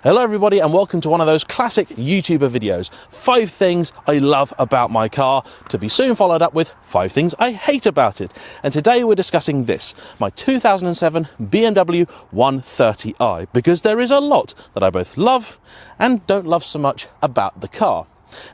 Hello everybody and welcome to one of those classic YouTuber videos. 5 things I love about my car, to be soon followed up with 5 things I hate about it. And today we're discussing this, my 2007 BMW 130i, because there is a lot that I both love and don't love so much about the car.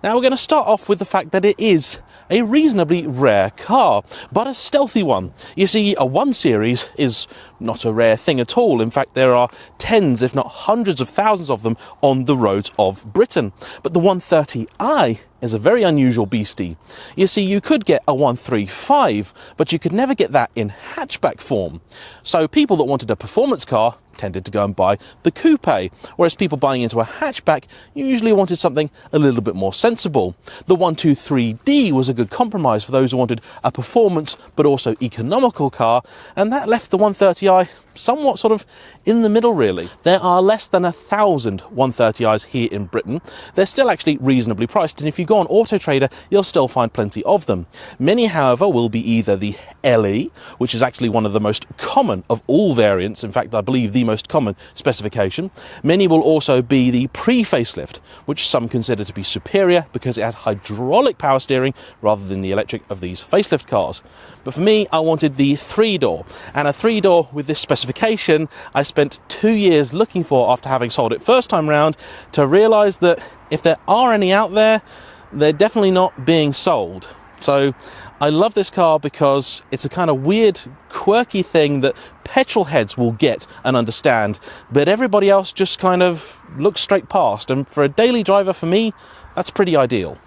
Now we're going to start off with the fact that it is a reasonably rare car, but a stealthy one. You see, a 1 Series is not a rare thing at all. In fact, there are tens, if not hundreds of thousands of them on the roads of Britain. But the 130i is a very unusual beastie. You see, you could get a 135, but you could never get that in hatchback form. So people that wanted a performance car tended to go and buy the coupe, whereas people buying into a hatchback usually wanted something a little bit more sensible. The 123D was a good compromise for those who wanted a performance but also economical car, and that left the 130i somewhat sort of in the middle, really. There are less than 1,000 130i's here in Britain. They're still actually reasonably priced, and if you go on Auto Trader, you'll still find plenty of them. Many, however, will be either the LE, which is actually one of the most common of all variants, in fact, I believe the most common specification. Many will also be the pre-facelift, which some consider to be superior because it has hydraulic power steering rather than the electric of these facelift cars. But for me, I wanted the 3-door, and a 3-door with this specification I spent 2 years looking for after having sold it first time round, to realise that if there are any out there, they're definitely not being sold. So I love this car because it's a kind of weird, quirky thing that petrol heads will get and understand, but everybody else just kind of looks straight past, and for a daily driver, for me, that's pretty ideal.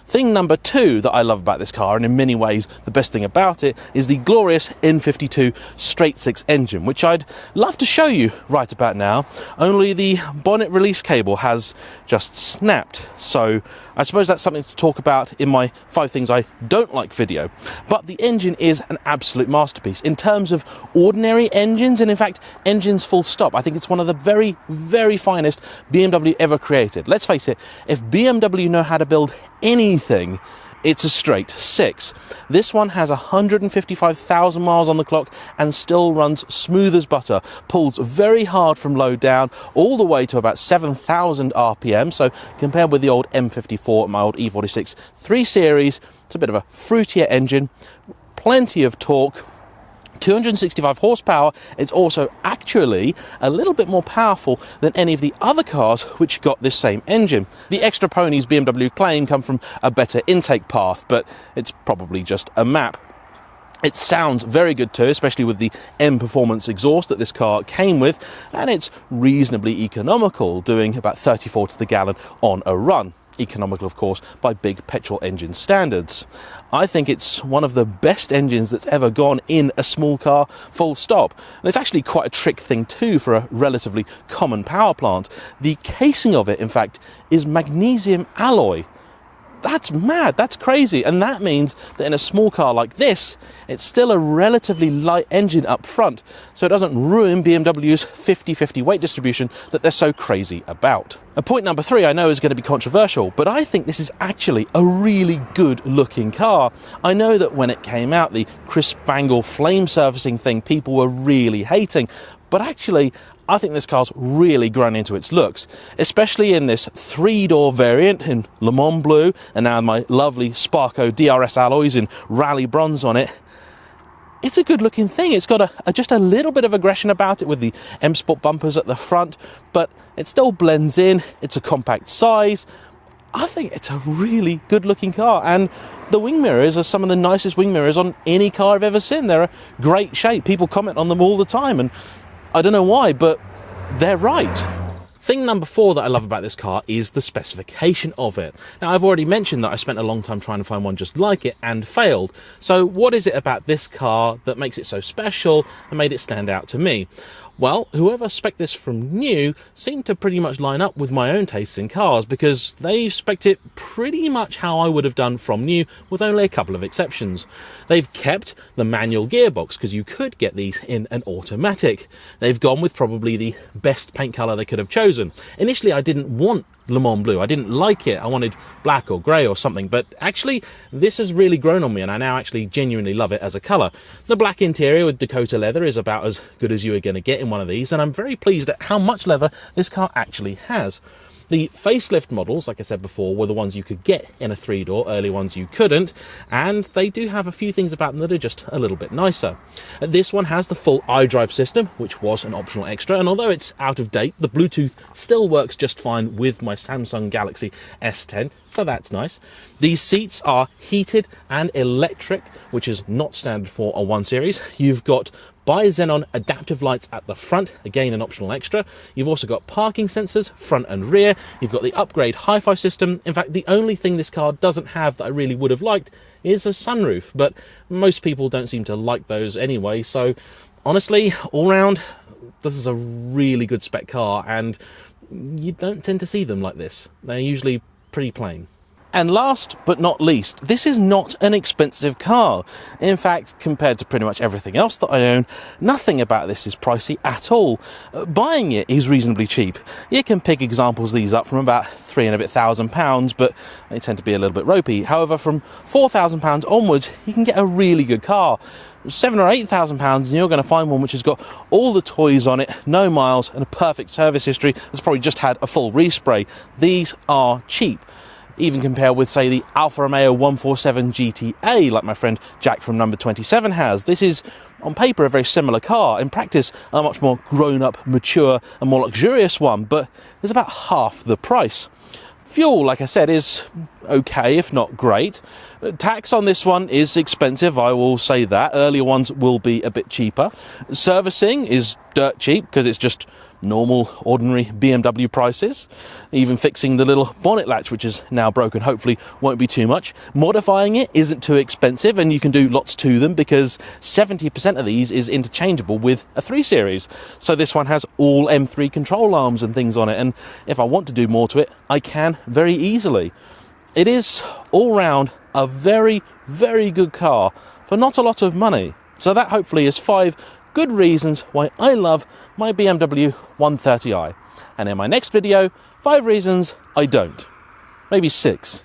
Thing number 2 that I love about this car, and in many ways the best thing about it, is the glorious N52 straight-six engine, which I'd love to show you right about now, only the bonnet release cable has just snapped. So I suppose that's something to talk about in my 5 things I don't like video. But the engine is an absolute masterpiece. In terms of ordinary engines, and in fact engines full stop, I think it's one of the very, very finest BMW ever created. Let's face it, if BMW know how to build anything, it's a straight 6. This one has 155,000 miles on the clock and still runs smooth as butter, pulls very hard from low down all the way to about 7,000 RPM. So compared with the old M54, my old E46 3 Series, it's a bit of a fruitier engine, plenty of torque, 265 horsepower. It's also actually a little bit more powerful than any of the other cars which got this same engine. The extra ponies BMW claim come from a better intake path, but it's probably just a map. It sounds very good too, especially with the M Performance exhaust that this car came with, and it's reasonably economical, doing about 34 to the gallon on a run. Economical, of course, by big petrol engine standards. I think it's one of the best engines that's ever gone in a small car, full stop. And it's actually quite a trick thing too for a relatively common power plant. The casing of it, in fact, is magnesium alloy. That's mad, that's crazy, and that means that in a small car like this, it's still a relatively light engine up front, so it doesn't ruin BMW's 50-50 weight distribution that they're so crazy about. And point number 3 I know is going to be controversial, but I think this is actually a really good looking car. I know that when it came out, the Chris Bangle flame surfacing thing, people were really hating, but actually I think this car's really grown into its looks, especially in this 3-door variant in Le Mans Blue, and now my lovely Sparco DRS alloys in Rally Bronze on it. It's a good looking thing. It's got just a little bit of aggression about it with the M Sport bumpers at the front, but it still blends in. It's a compact size. I think it's a really good looking car, and the wing mirrors are some of the nicest wing mirrors on any car I've ever seen. They're a great shape. People comment on them all the time, and I don't know why, but they're right. Thing number 4 that I love about this car is the specification of it. Now, I've already mentioned that I spent a long time trying to find one just like it and failed. So what is it about this car that makes it so special and made it stand out to me? Well, whoever spec'd this from new seemed to pretty much line up with my own tastes in cars, because they've spec'd it pretty much how I would have done from new, with only a couple of exceptions. They've kept the manual gearbox, because you could get these in an automatic. They've gone with probably the best paint colour they could have chosen. Initially, I didn't want Le Mans Blue. I didn't like it. I wanted black or grey or something, but actually this has really grown on me, and I now actually genuinely love it as a colour. The black interior with Dakota leather is about as good as you are going to get in one of these, and I'm very pleased at how much leather this car actually has. The facelift models, like I said before, were the ones you could get in a 3-door, early ones you couldn't, and they do have a few things about them that are just a little bit nicer. This one has the full iDrive system, which was an optional extra, and although it's out of date, the Bluetooth still works just fine with my Samsung Galaxy S10, so that's nice. These seats are heated and electric, which is not standard for a 1 Series. You've got bi-xenon adaptive lights at the front, again an optional extra. You've also got parking sensors, front and rear. You've got the upgrade hi-fi system. In fact, the only thing this car doesn't have that I really would have liked is a sunroof, but most people don't seem to like those anyway. So honestly, all round, this is a really good spec car, and you don't tend to see them like this. They're usually pretty plain. And last but not least, this is not an expensive car. In fact, compared to pretty much everything else that I own, nothing about this is pricey at all. Buying it is reasonably cheap. You can pick examples of these up from about £3,500, but they tend to be a little bit ropey. However, from £4,000 onwards, you can get a really good car. £7,000 or £8,000 and you're going to find one which has got all the toys on it, no miles, and a perfect service history that's probably just had a full respray. These are cheap. Even compare with, say, the Alfa Romeo 147 GTA, like my friend Jack from number 27 has. This is, on paper, a very similar car. In practice, a much more grown-up, mature, and more luxurious one, but it's about half the price. Fuel, like I said, is okay, if not great. Tax on this one is expensive, I will say that. Earlier ones will be a bit cheaper. Servicing is dirt cheap because it's just normal, ordinary BMW prices. Even fixing the little bonnet latch, which is now broken, hopefully won't be too much. Modifying it isn't too expensive, and you can do lots to them because 70% of these is interchangeable with a 3 Series. So this one has all M3 control arms and things on it, and if I want to do more to it, I can very easily. It is all round a very, very good car for not a lot of money. So that hopefully is 5 good reasons why I love my BMW 130i. And in my next video, 5 reasons I don't. Maybe 6.